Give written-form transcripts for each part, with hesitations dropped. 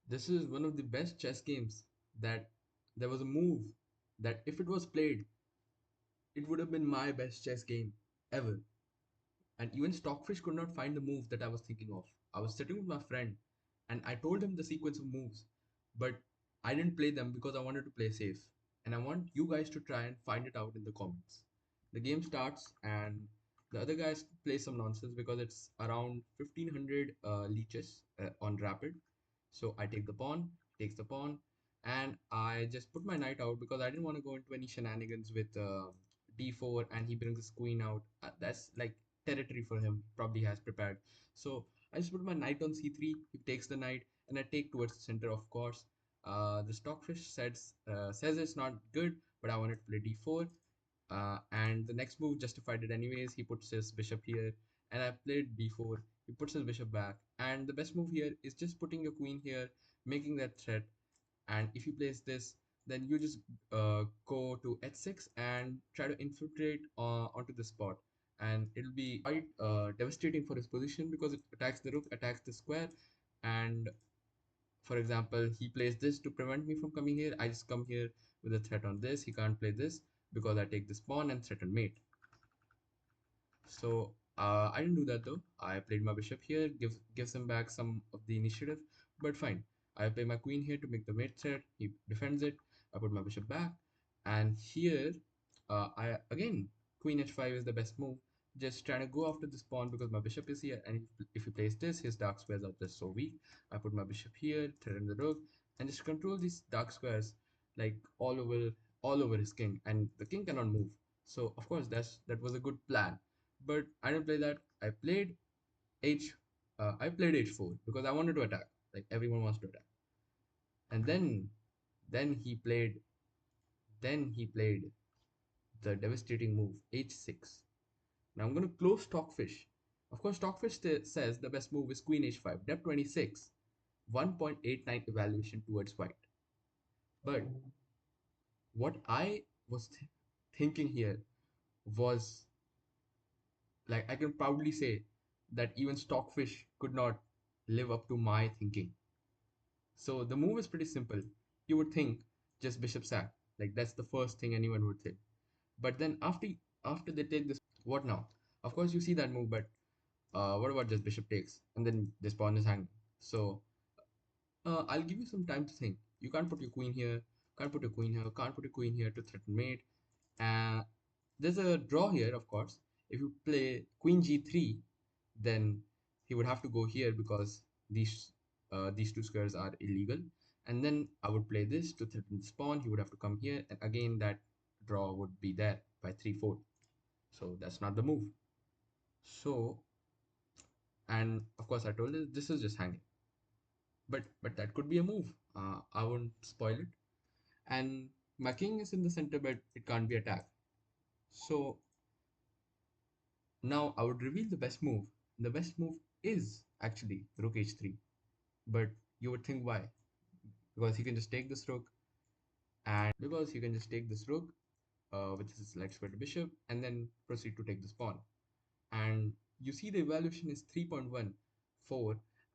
This is one of the best chess games that there was a move that if it was played, it would have been my best chess game ever. And even Stockfish could not find the move that I was thinking of. I was sitting with my friend and I told him the sequence of moves, but I didn't play them because I wanted to play safe. And I want you guys to try and find it out in the comments. The game starts and the other guys play some nonsense because it's around 1500 leeches on rapid. So I take the pawn, takes the pawn, and I just put my knight out because I didn't want to go into any shenanigans with d4 and he brings his queen out. That's like territory for him, probably has prepared. So I just put my knight on c3, he takes the knight, and I take towards the center, of course. The Stockfish says it's not good, but I wanted to play d4. And the next move justified it anyways. He puts his bishop here, and I played d4. He puts his bishop back, and the best move here is just putting your queen here, making that threat. And if you place this, then you just go to h6 and try to infiltrate onto the spot. And it'll be quite devastating for his position because it attacks the rook, attacks the square, and for example, he plays this to prevent me from coming here. I just come here with a threat on this. He can't play this because I take this pawn and threaten mate. So I didn't do that though. I played my bishop here, gives him back some of the initiative, but fine. I play my queen here to make the mate threat. He defends it. I put my bishop back, and here I again queen h5 is the best move. Just trying to go after this pawn because my bishop is here, and if he plays this, his dark squares are just so weak. I put my bishop here, threaten the rook, and just control these dark squares like all over his king, and the king cannot move. So of course that was a good plan, but I didn't play that. H, I played h4 because I wanted to attack. Like everyone wants to attack. And then he played, then he played the devastating move h6. Now I'm going to close Stockfish. Of course, Stockfish says the best move is Queen h5, depth 26, 1.89 evaluation towards white. But what I was thinking here was like I can proudly say that even Stockfish could not live up to my thinking. So the move is pretty simple. You would think just bishop sack, like that's the first thing anyone would think. But then after they take this, what now? Of course you see that move, but what about just bishop takes and then this pawn is hanging? So I'll give you some time to think. You can't put your queen here, can't put your queen here, can't put your queen here to threaten mate. Uh, there's a draw here, of course. If you play queen g3, then he would have to go here because these two squares are illegal. And then I would play this to threaten this pawn. He would have to come here, and again that draw would be there by 3/4. So that's not the move. So, and of course I told you this is just hanging, but that could be a move. I won't spoil it. And my king is in the center, but it can't be attacked. So now I would reveal the best move. The best move is actually rook h3. But you would think why? Because you can just take this rook, and because you can just take this rook, which is like square to bishop, and then proceed to take this pawn. And you see the evaluation is 3.14,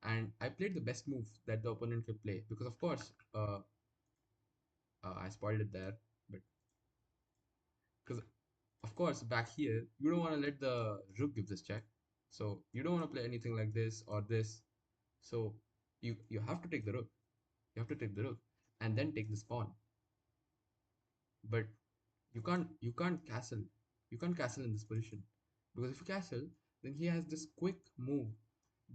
and I played the best move that the opponent could play because of course I spoiled it there, but because of course back here you don't want to let the rook give this check, so you don't want to play anything like this or this. So you have to take the rook. You have to take the rook and then take this pawn. But you can't castle. You can't castle in this position because if you castle, then he has this quick move,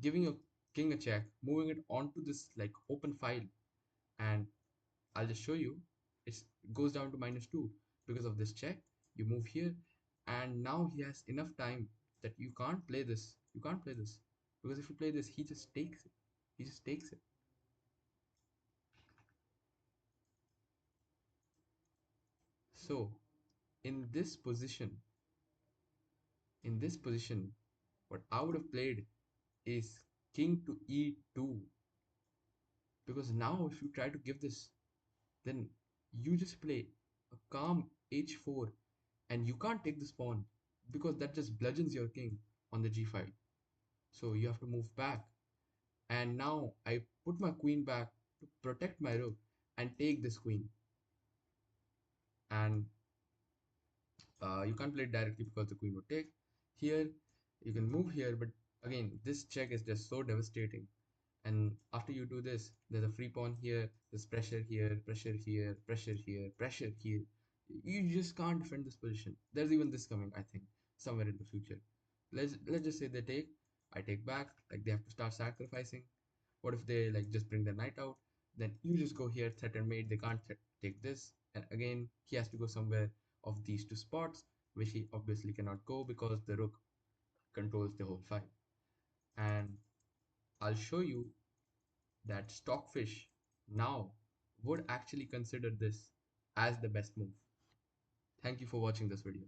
giving your king a check, moving it onto this like open file, and I'll just show you. It goes down to -2 because of this check. You move here, and now he has enough time that you can't play this. You can't play this because if you play this, he just takes it. He just takes it. So in this position, in this position, what I would have played is king to e2 because now if you try to give this, then you just play a calm h4 and you can't take this pawn because that just bludgeons your king on the g file. So you have to move back, and now I put my queen back to protect my rook and take this queen. And you can't play it directly because the queen would take. Here, you can move here, but again, this check is just so devastating. And after you do this, there's a free pawn here, there's pressure here, pressure here, pressure here, pressure here. You just can't defend this position. There's even this coming, I think, somewhere in the future. Let's just say they take, I take back, like they have to start sacrificing. What if they like just bring the knight out? Then you just go here, threaten mate, they can't take this. And again, he has to go somewhere of these two spots, which he obviously cannot go because the rook controls the whole file. And I'll show you that Stockfish now would actually consider this as the best move. Thank you for watching this video.